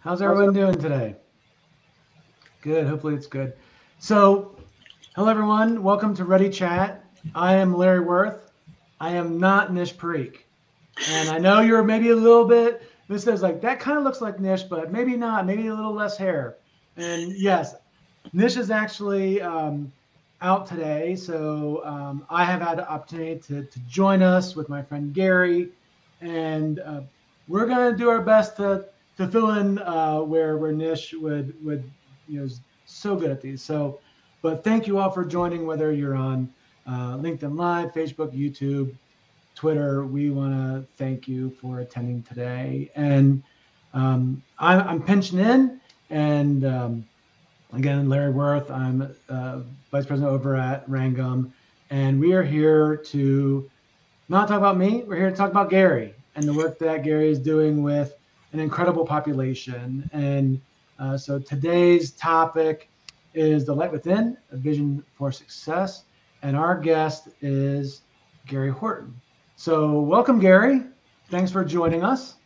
How's How's everyone doing today? Good. Hopefully it's good. So, hello everyone. Welcome to Ready Chat. I am Larry Worth. I am not Nish Parikh. And I know you're maybe a little bit, this is like, that kind of looks like Nish, but maybe not, maybe a little less hair. And yes, Nish is actually out today. So I have had the opportunity to join us with my friend Gary. And we're going to do our best to fill in where Nish would is so good at these. So, but thank you all for joining, whether you're on LinkedIn Live, Facebook, YouTube, Twitter. We want to thank you for attending today. And I'm pinching in, and again, Larry Worth. I'm vice president over at Rangam, and we are here to not talk about me. We're here to talk about Gary and the work that Gary is doing with an incredible population. And so today's topic is the light within, a vision for success. And our guest is Gary Horton. So welcome, Gary. Thanks for joining us.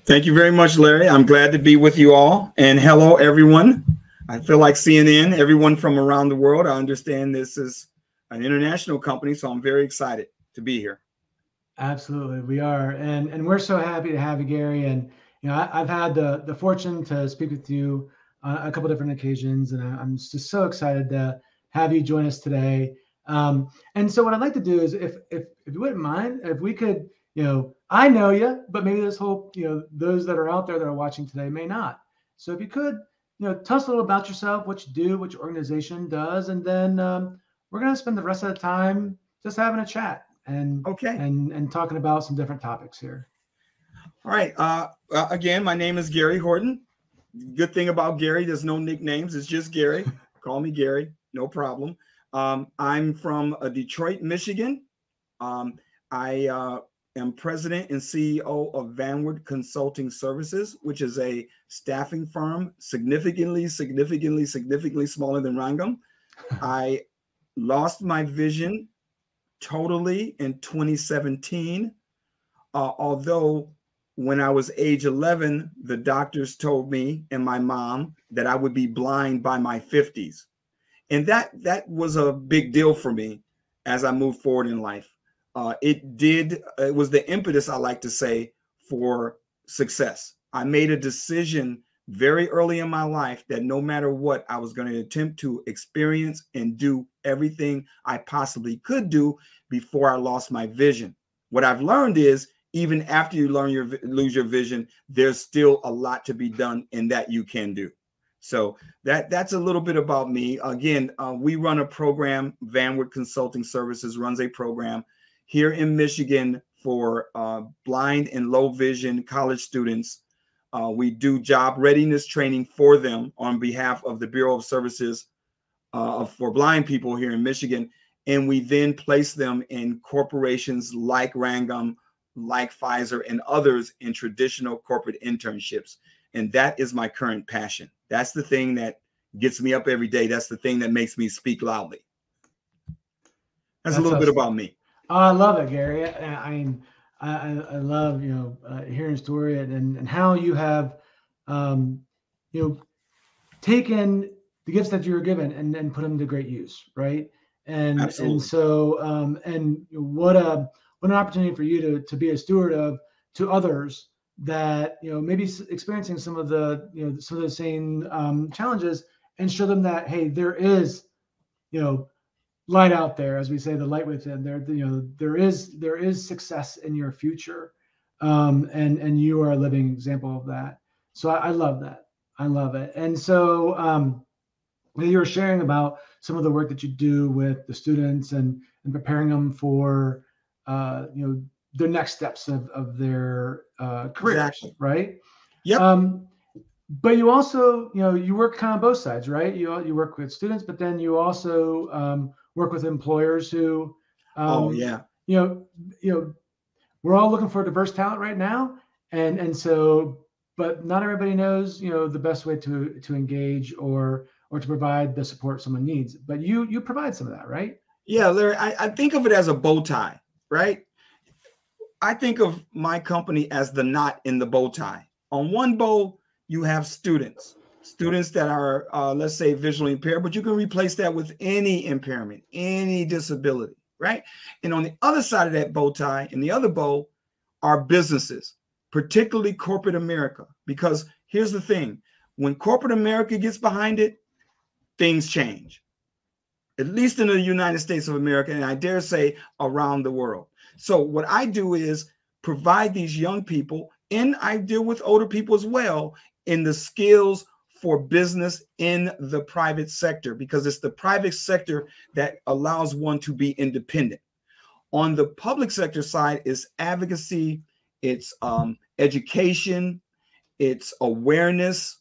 Thank you very much, Larry. I'm glad to be with you all. And hello, everyone. I feel like CNN, everyone from around the world. I understand this is an international company, so I'm very excited to be here. Absolutely, we are, and we're so happy to have you, Gary. And I've had the fortune to speak with you on a couple different occasions, and I'm just so excited to have you join us today. And so, what I'd like to do is, if you wouldn't mind, if we could, I know you, but maybe this whole, those that are out there that are watching today may not. So, if you could, tell us a little about yourself, what you do, what your organization does, and then we're going to spend the rest of the time just having a chat and talking about some different topics here. All right. Again, my name is Gary Horton. Good thing about Gary, there's no nicknames. It's just Gary. Call me Gary. No problem. I'm from Detroit, Michigan. I am president and CEO of Vanward Consulting Services, which is a staffing firm significantly smaller than Rangam. I lost my vision totally in 2017. Although when I was age 11, the doctors told me and my mom that I would be blind by my 50s. And that was a big deal for me as I moved forward in life. It was the impetus, I like to say, for success. I made a decision very early in my life that no matter what, I was going to attempt to experience and do everything I possibly could do before I lost my vision. What I've learned is even after you lose your vision, there's still a lot to be done and that you can do. So that's a little bit about me. Again, we run a program. Vanward Consulting Services runs a program here in Michigan for blind and low vision college students. We do job readiness training for them on behalf of the Bureau of Services for blind people here in Michigan. And we then place them in corporations like Rangam, like Pfizer, and others in traditional corporate internships. And that is my current passion. That's the thing that gets me up every day. That's the thing that makes me speak loudly. That's a little bit about me. Oh, I love it, Gary. I love, hearing story and how you have, taken the gifts that you were given and put them to great use. Right. Absolutely. And so, and what an opportunity for you to be a steward of to others that, maybe experiencing some of the, some of the same challenges, and show them that, hey, there is, light out there, as we say, the light within there. There is success in your future, and you are a living example of that. So I love that. I love it. And so you were sharing about some of the work that you do with the students and preparing them for the next steps of their careers, exactly. Right? Yep. But you also, you work kind of both sides, right? You work with students, but then you also work with employers who, we're all looking for diverse talent right now, and so, but not everybody knows, the best way to engage or to provide the support someone needs. But you provide some of that, right? Yeah, Larry. I think of it as a bow tie, right? I think of my company as the knot in the bow tie. On one bow, you have students that are, let's say, visually impaired, but you can replace that with any impairment, any disability, right? And on the other side of that bow tie, in the other bow, are businesses, particularly corporate America. Because here's the thing, when corporate America gets behind it, things change, at least in the United States of America, and I dare say around the world. So what I do is provide these young people, and I deal with older people as well, in the skills for business in the private sector, because it's the private sector that allows one to be independent. On the public sector side is advocacy, it's education, it's awareness.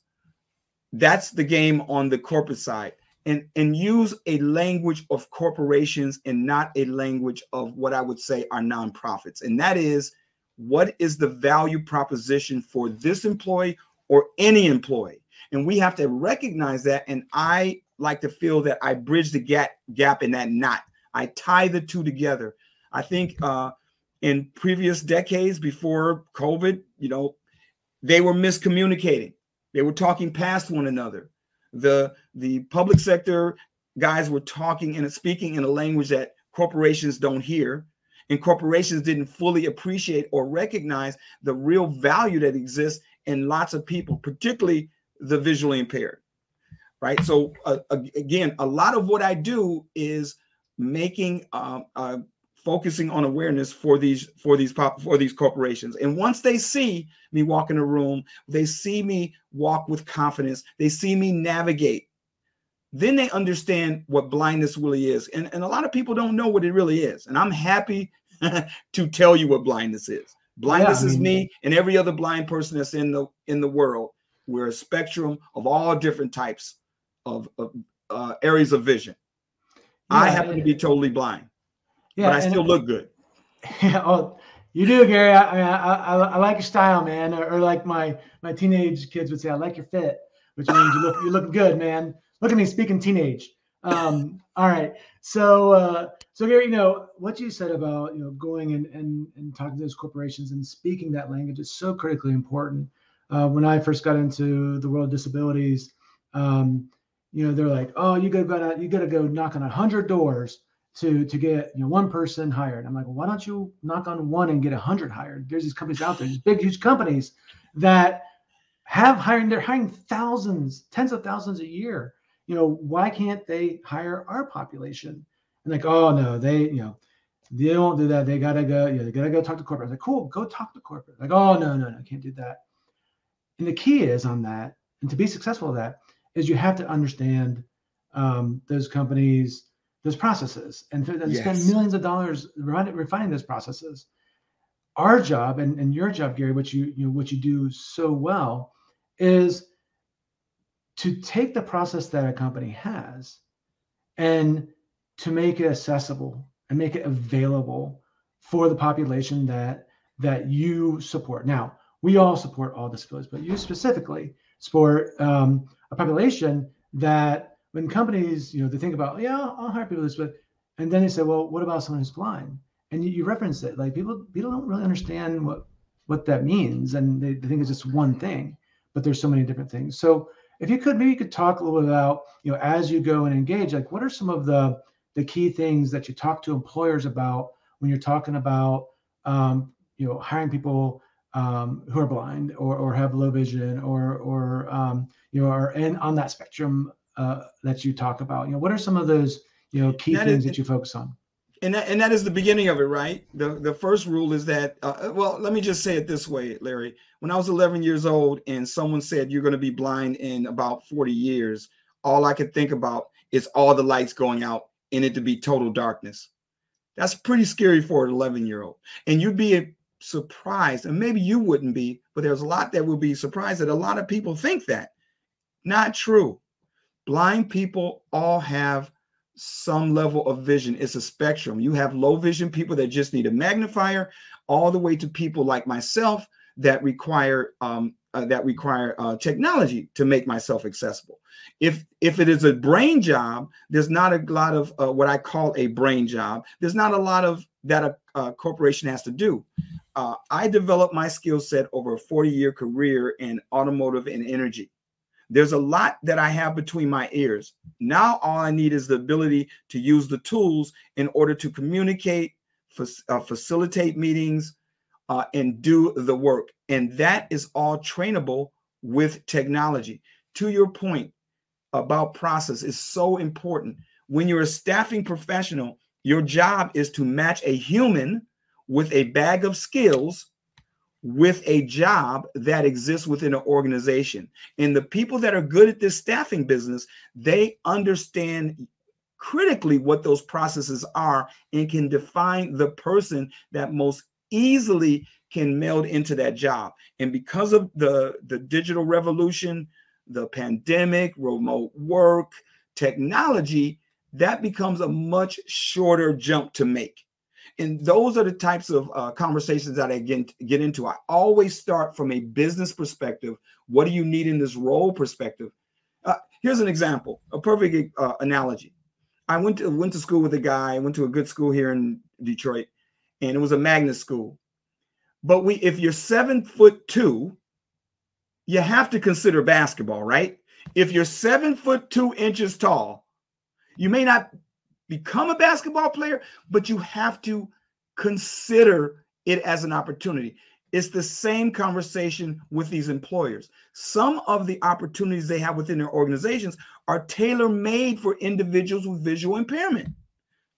That's the game on the corporate side. And use a language of corporations and not a language of what I would say are nonprofits. And that is, what is the value proposition for this employee or any employee? And we have to recognize that. And I like to feel that I bridge the gap in that knot. I tie the two together. I think in previous decades before COVID, they were miscommunicating. They were talking past one another. The public sector guys were talking and speaking in a language that corporations don't hear, and corporations didn't fully appreciate or recognize the real value that exists in lots of people, particularly the visually impaired, right? So again, a lot of what I do is making focusing on awareness for these corporations. And once they see me walk in a room, they see me walk with confidence, they see me navigate, then they understand what blindness really is. And a lot of people don't know what it really is. And I'm happy to tell you what blindness is. Blindness is me and every other blind person that's in the world. We're a spectrum of all different types of areas of vision. Yeah, I happen to be totally blind. Yeah, but I still look good. Yeah, oh, you do, Gary. I like your style, man. Or like my teenage kids would say, I like your fit, which means you look good, man. Look at me speaking teenage. All right. So Gary, what you said about going and talking to those corporations and speaking that language is so critically important. When I first got into the world of disabilities, they're like, oh, you gotta go knock on 100 doors to get one person hired. I'm like, well, why don't you knock on one and get 100 hired? There's these companies out there, these big, huge companies that they're hiring thousands, tens of thousands a year. Why can't they hire our population? And like, oh no, they won't do that. They gotta go talk to corporate. I was like, cool, go talk to corporate. Like, oh no, I can't do that. And the key is on that, and to be successful at that, is you have to understand those companies, those processes, and spend millions of dollars refining those processes. Our job and your job, Gary, what you do so well, is to take the process that a company has and to make it accessible and make it available for the population that you support. Now, we all support all disabilities, but you specifically support a population that, when companies, they think about, I'll hire people with this, and then they say, well, what about someone who's blind? And you reference it, like people don't really understand what that means, and they think it's just one thing, but there's so many different things. So if you could, maybe you could talk a little bit about, as you go and engage, like what are some of the key things that you talk to employers about when you're talking about, hiring people who are blind or have low vision or are on that spectrum that you talk about? What are some of those key things that you focus on? And that is the beginning of it, right? The first rule is that, well, let me just say it this way, Larry. When I was 11 years old and someone said you're going to be blind in about 40 years, all I could think about is all the lights going out and it to be total darkness. That's pretty scary for an 11-year-old. And you'd be surprised, and maybe you wouldn't be, but there's a lot that will be surprised that a lot of people think that. Not true. Blind people all have some level of vision. It's a spectrum. You have low vision people that just need a magnifier, all the way to people like myself that require technology to make myself accessible. If it is a brain job, there's not a lot of what I call a brain job. There's not a lot of that a corporation has to do. I developed my skill set over a 40-year career in automotive and energy. There's a lot that I have between my ears. Now all I need is the ability to use the tools in order to communicate, facilitate meetings, and do the work. And that is all trainable with technology. To your point about process is so important. When you're a staffing professional, your job is to match a human with a bag of skills with a job that exists within an organization. And the people that are good at this staffing business, they understand critically what those processes are and can define the person that most easily can meld into that job. And because of the digital revolution, the pandemic, remote work, technology, that becomes a much shorter jump to make. And those are the types of conversations that I get into. I always start from a business perspective. What do you need in this role perspective? Here's an example, a perfect analogy. I went to school with a guy. I went to a good school here in Detroit, and it was a magnet school. But if you're 7'2", you have to consider basketball, right? If you're 7'2" tall, you may not become a basketball player, but you have to consider it as an opportunity. It's the same conversation with these employers. Some of the opportunities they have within their organizations are tailor-made for individuals with visual impairment.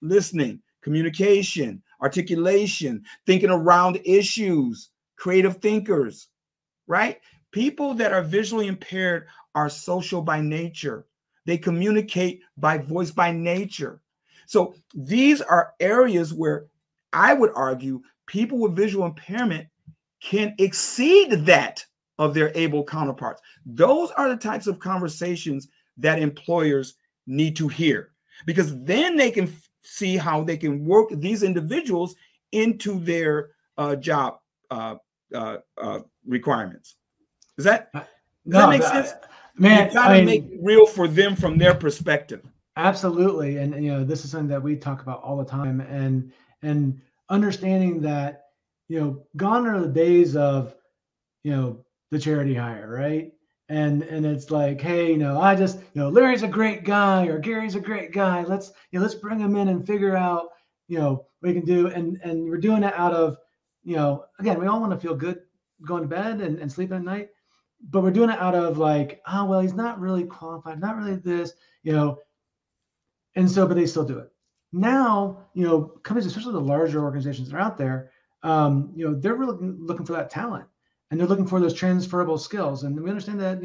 Listening, communication, articulation, thinking around issues, creative thinkers, right? People that are visually impaired are social by nature. They communicate by voice by nature. So these are areas where I would argue people with visual impairment can exceed that of their able counterparts. Those are the types of conversations that employers need to hear, because then they can see how they can work these individuals into their job requirements. Does that make sense? Man, you gotta make it real for them from their perspective. Absolutely. And this is something that we talk about all the time, and understanding that, gone are the days of, the charity hire, right? And it's like, hey, I just, Larry's a great guy, or Gary's a great guy. Let's bring him in and figure out, what we can do. And we're doing it out of, again, we all want to feel good going to bed and sleeping at night, but we're doing it out of like, oh, well, he's not really qualified, not really this, and so, but they still do it. Now, companies, especially the larger organizations that are out there, they're really looking for that talent, and they're looking for those transferable skills. And we understand that,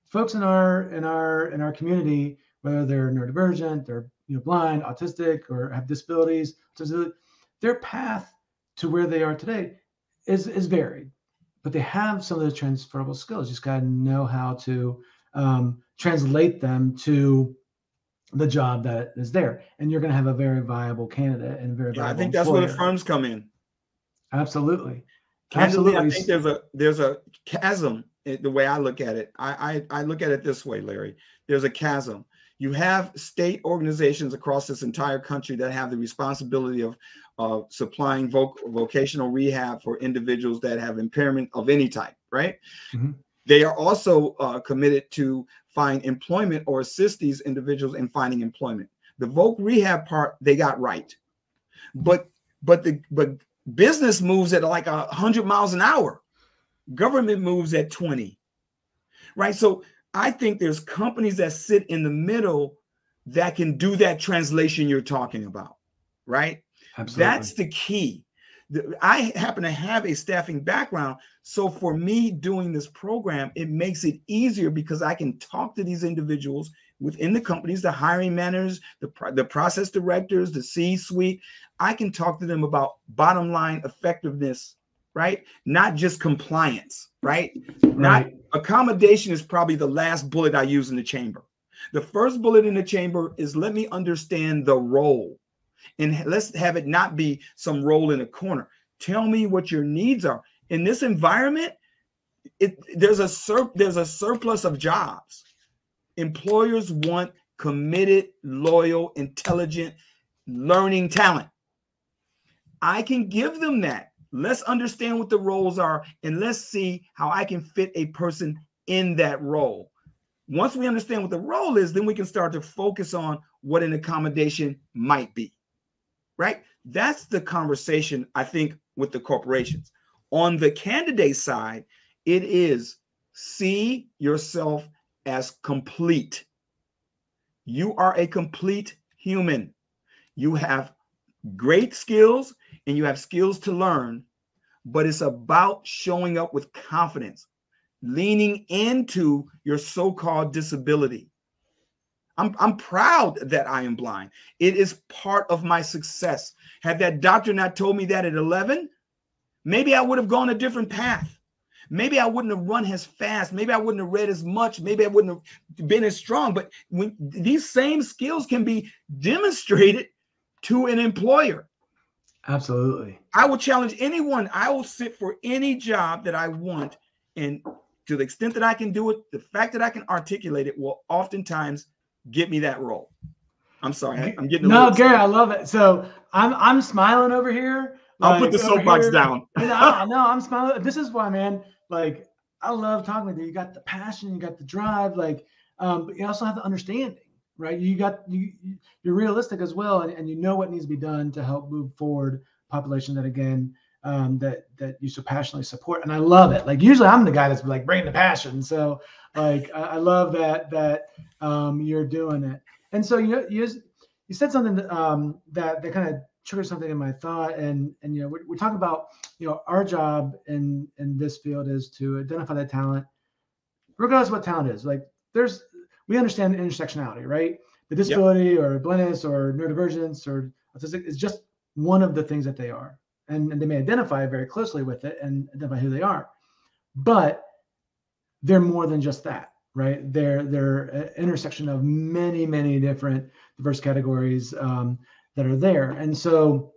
folks in our community, whether they're neurodivergent, they're blind, autistic, or have disabilities, their path to where they are today is varied, but they have some of those transferable skills. You just got to know how to translate them to the job that is there, and you're going to have a very viable candidate and very viable I think that's employer. where the firms come in. Absolutely. Candidly, I think there's a chasm. The way I look at it, I look at it this way, Larry. There's a chasm. You have state organizations across this entire country that have the responsibility of supplying vocational rehab for individuals that have impairment of any type, right? Mm-hmm. They are also committed to find employment or assist these individuals in finding employment. The voc rehab part, they got right. But business moves at like 100 miles an hour. Government moves at 20, right? So I think there's companies that sit in the middle that can do that translation you're talking about, right? Absolutely. That's the key. I happen to have a staffing background. So for me doing this program, it makes it easier because I can talk to these individuals within the companies, the hiring managers, the process directors, the C-suite. I can talk to them about bottom line effectiveness, right? Not just compliance, right? Not accommodation is probably the last bullet I use in the chamber. The first bullet in the chamber is let me understand the role. And let's have it not be some role in a corner. Tell me what your needs are. In this environment, there's a surplus of jobs. Employers want committed, loyal, intelligent, learning talent. I can give them that. Let's understand what the roles are, and let's see how I can fit a person in that role. Once we understand what the role is, then we can start to focus on what an accommodation might be, right? That's the conversation, I think, with the corporations. On the candidate side, it is see yourself as complete. You are a complete human. You have great skills and you have skills to learn, but it's about showing up with confidence, leaning into your so-called disability. I'm proud that I am blind. It is part of my success. Had that doctor not told me that at 11, maybe I would have gone a different path. Maybe I wouldn't have run as fast. Maybe I wouldn't have read as much. Maybe I wouldn't have been as strong. But when these same skills can be demonstrated to an employer. Absolutely. I will challenge anyone. I will sit for any job that I want. And to the extent that I can do it, the fact that I can articulate it will oftentimes get me that role. I'm sorry. I'm getting no, Gary, I love it. So I'm smiling over here. I'll put the soapbox down. No, I'm smiling. This is why, man. Like, I love talking with you. You got the passion, you got the drive, like, but you also have the understanding, right? You're realistic as well, and you know what needs to be done to help move forward population that, again, that you so passionately support. And I love it. Like, usually I'm the guy that's like bringing the passion. So like, I love that you're doing it. And so you said something that kind of triggered something in my thought, and we're talking about our job in this field is to identify that talent, regardless of what talent is. Like, we understand intersectionality, right? The disability or blindness or neurodivergence or autistic is just one of the things that they are, and they may identify very closely with it and identify who they are, but they're more than just that, right? They're an intersection of many different diverse categories that are there. And so,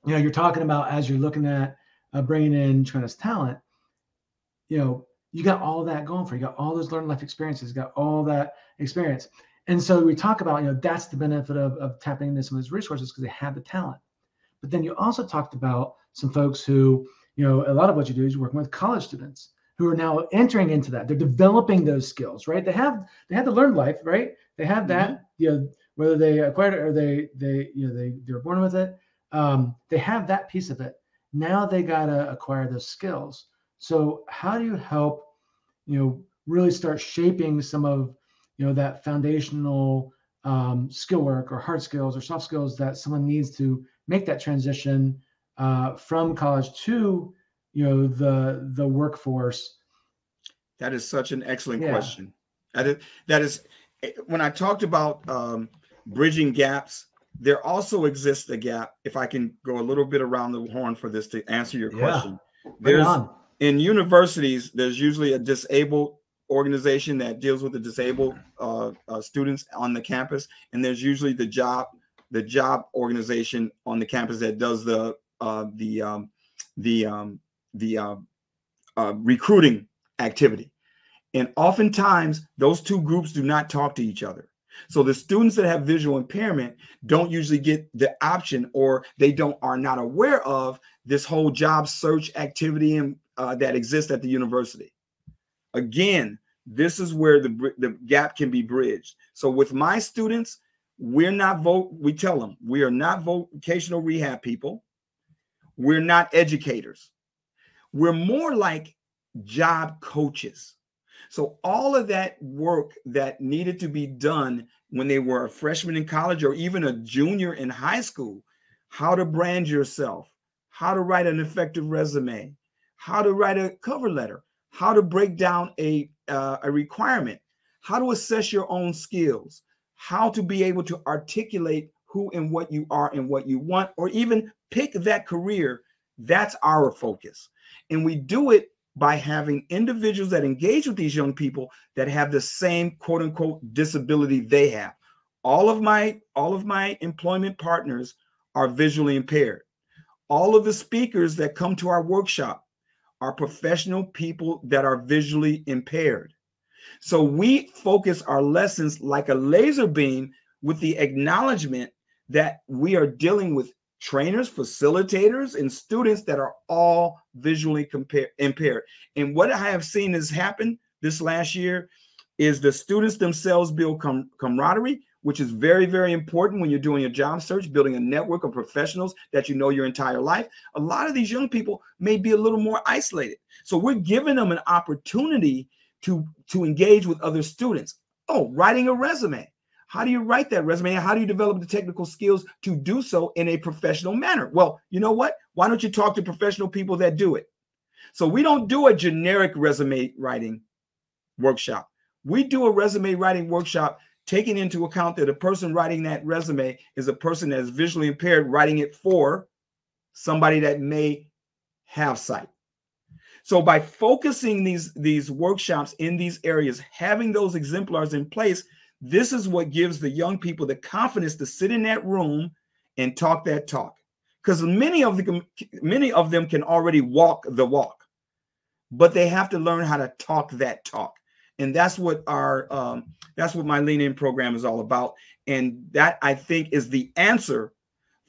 you're talking about, as you're looking at bringing in tremendous talent, you got all that going for you. You got all those learned life experiences, you got all that experience. And so we talk about, that's the benefit of tapping into some of those resources because they have the talent. But then you also talked about some folks who, a lot of what you do is working with college students who are now entering into that. They're developing those skills, right? They have the learned life, right? They have that, whether they acquired it or they were born with it. They have that piece of it. Now they got to acquire those skills. So how do you help, really start shaping some of, that foundational skill work or hard skills or soft skills that someone needs to make that transition from college to, the workforce? That is such an excellent question. That is when I talked about bridging gaps, there also exists a gap. If I can go a little bit around the horn for this to answer your question, in universities, there's usually a disabled organization that deals with the disabled students on the campus, and there's usually the job organization on the campus that does the recruiting activity. And oftentimes those two groups do not talk to each other. So the students that have visual impairment don't usually get the option, or they are not aware of this whole job search activity and that exists at the university. Again, this is where the gap can be bridged. So with my students, we tell them we are not vocational rehab people. We're not educators. We're more like job coaches. So all of that work that needed to be done when they were a freshman in college or even a junior in high school, how to brand yourself, how to write an effective resume, how to write a cover letter, how to break down a requirement, how to assess your own skills, how to be able to articulate who and what you are and what you want, or even pick that career. That's our focus. And we do it by having individuals that engage with these young people that have the same quote unquote disability they have. All of my employment partners are visually impaired. All of the speakers that come to our workshop are professional people that are visually impaired. So we focus our lessons like a laser beam with the acknowledgement that we are dealing with trainers, facilitators, and students that are all visually impaired. And what I have seen has happened this last year is the students themselves build camaraderie, which is very, very important when you're doing a job search, building a network of professionals that you know your entire life. A lot of these young people may be a little more isolated. So we're giving them an opportunity to engage with other students. Oh, writing a resume. How do you write that resume? And how do you develop the technical skills to do so in a professional manner? Well, you know what? Why don't you talk to professional people that do it? So we don't do a generic resume writing workshop. We do a resume writing workshop taking into account that a person writing that resume is a person that is visually impaired, writing it for somebody that may have sight. So by focusing these workshops in these areas, having those exemplars in place, this is what gives the young people the confidence to sit in that room and talk that talk. Because many of them can already walk the walk, but they have to learn how to talk that talk. And that's what that's what my Lean In program is all about. And that, I think, is the answer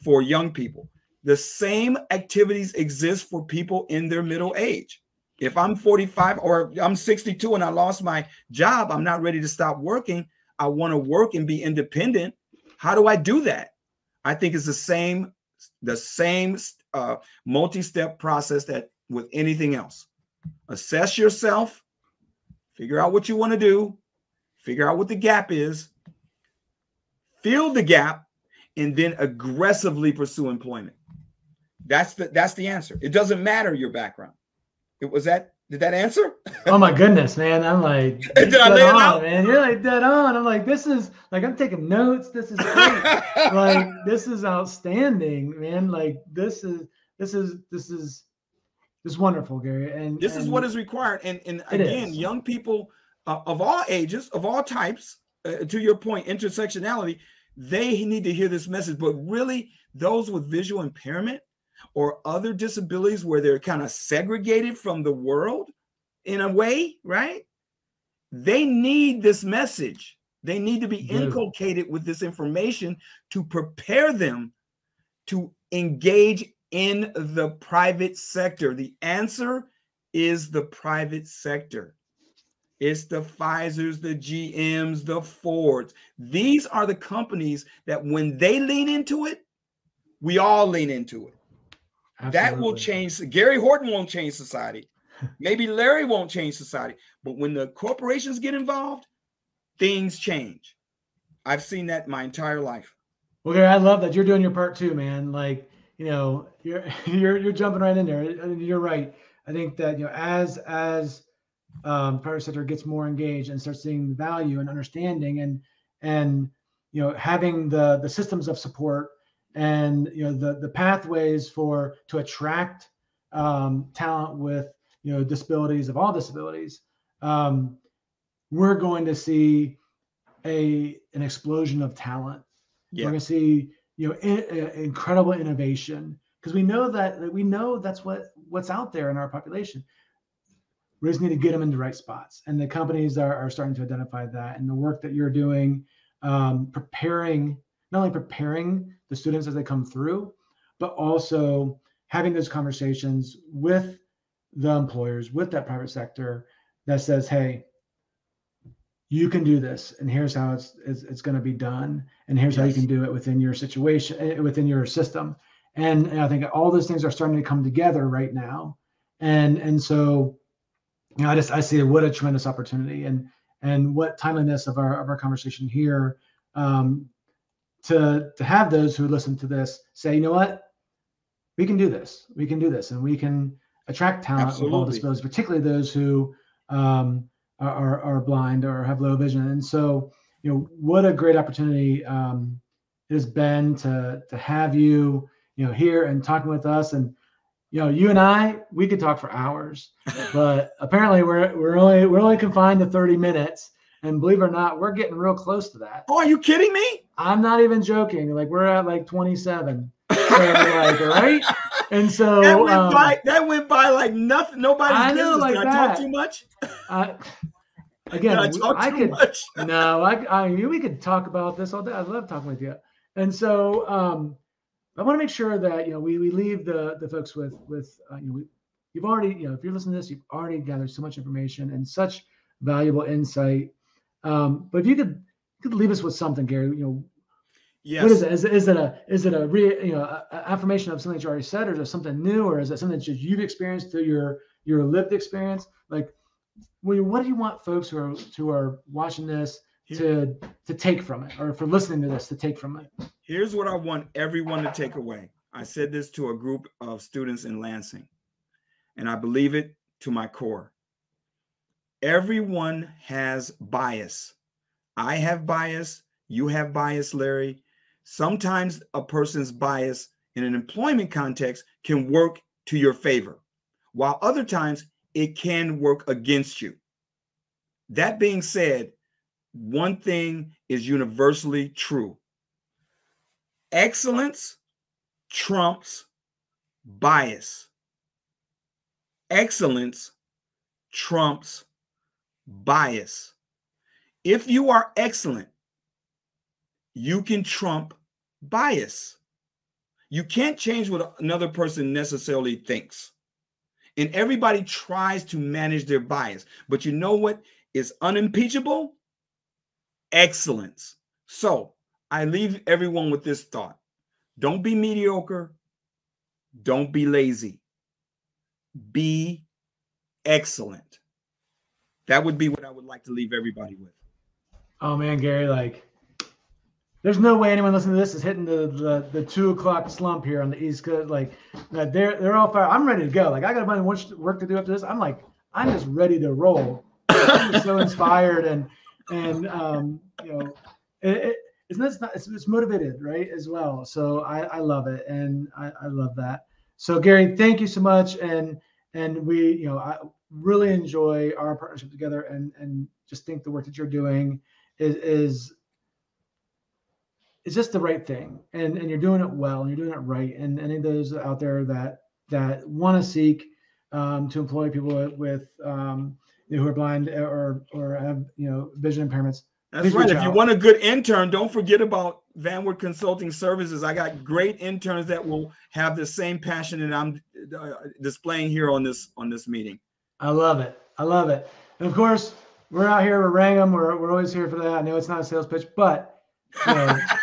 for young people. The same activities exist for people in their middle age. If I'm 45 or I'm 62 and I lost my job, I'm not ready to stop working. I want to work and be independent. How do I do that? I think it's the same multi-step process that with anything else. Assess yourself, figure out what you want to do, figure out what the gap is, fill the gap, and then aggressively pursue employment. That's the answer. It doesn't matter your background. Did that answer? Oh my goodness, man. I'm like, did I lay it out? Man. You're like dead on. I'm like, this is like, I'm taking notes. This is great. Like, this is outstanding, man. Like, this is wonderful, Gary. And this is what is required. And again, young people of all ages, of all types, to your point, intersectionality, they need to hear this message. But really, those with visual impairment or other disabilities where they're kind of segregated from the world in a way, right? They need this message. They need to be inculcated with this information to prepare them to engage in the private sector. The answer is the private sector. It's the Pfizers, the GMs, the Fords. These are the companies that when they lean into it, we all lean into it. Absolutely. That will change. Gary Horton won't change society. Maybe Larry won't change society. But when the corporations get involved, things change. I've seen that my entire life. Well, Gary, I love that you're doing your part too, man. Like, you know, you're jumping right in there. You're right. I think that, you know, as private sector gets more engaged and starts seeing the value and understanding and you know, having the systems of support and, you know, the pathways to attract talent with, you know, disabilities of all disabilities, we're going to see an explosion of talent. Yeah. We're going to see, you know, incredible innovation, because we know that's what's out there in our population. We just need to get them in the right spots, and the companies are starting to identify that. And the work that you're doing, not only preparing the students as they come through, but also having those conversations with the employers, with that private sector that says, hey, you can do this, and here's how it's going to be done, and here's how you can do it within your situation, within your system. And I think all those things are starting to come together right now. And so, you know, I see what a tremendous opportunity and what timeliness of our conversation here, to have those who listen to this say, you know what, we can do this, and we can attract talent with all disabilities, particularly those who are blind or have low vision. And so, you know, what a great opportunity it has been to have you, you know, here and talking with us. And, you know, you and we could talk for hours, but apparently we're only confined to 30 minutes. And believe it or not, we're getting real close to that. Oh, are you kidding me? I'm not even joking. Like, we're at like 27. So, like, right? And so that went by like nothing. Nobody's business. Like, did I talk too much? Again, we could talk about this all day. I love talking with you. And so, I want to make sure that we leave the folks with you've already if you're listening to this, you've already gathered so much information and such valuable insight. But if you could leave us with something, Gary, Yes. what is it? Is it a affirmation of something that you already said, or is it something new, or is it something that just you've experienced through your lived experience? Like, what do you want folks who are watching this to take from it, or for listening to this to take from it? Here's what I want everyone to take away. I said this to a group of students in Lansing, and I believe it to my core. Everyone has bias. I have bias. You have bias, Larry. Sometimes a person's bias in an employment context can work to your favor, while other times it can work against you. That being said, one thing is universally true. Excellence trumps bias. Excellence trumps bias. If you are excellent, you can trump bias. You can't change what another person necessarily thinks. And everybody tries to manage their bias. But you know what is unimpeachable? Excellence. So I leave everyone with this thought. Don't be mediocre. Don't be lazy. Be excellent. That would be what I would like to leave everybody with. Oh man, Gary, like there's no way anyone listening to this is hitting the 2:00 slump here on the East Coast. Like they're all fired. I'm ready to go. Like I got a bunch of work to do after this. I'm just ready to roll. I'm just so inspired and it's motivated, right, as well. So I love it, and I love that. So Gary, thank you so much, and we I really enjoy our partnership together, and just think the work that you're doing is just the right thing, and you're doing it well, and you're doing it right. And any of those out there that want to seek to employ people with who are blind or have vision impairments. That's right. If you want a good intern, don't forget about Vanward Consulting Services. I got great interns that will have the same passion that I'm displaying here on this meeting. I love it. I love it. And of course, we're out here with Rangam. We're always here for that. I know it's not a sales pitch, but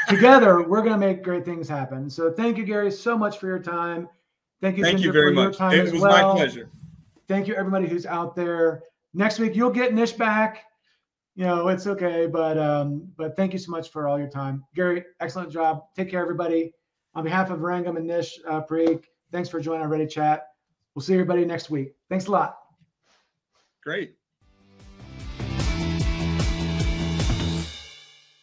together we're going to make great things happen. So thank you, Gary, so much for your time. Thank you, Ginger, very much. It was my pleasure. Thank you, everybody who's out there. Next week you'll get Nish back. It's okay, but thank you so much for all your time, Gary. Excellent job. Take care, everybody. On behalf of Rangam and Nish Parikh, thanks for joining our REDi Chat. We'll see everybody next week. Thanks a lot. Great.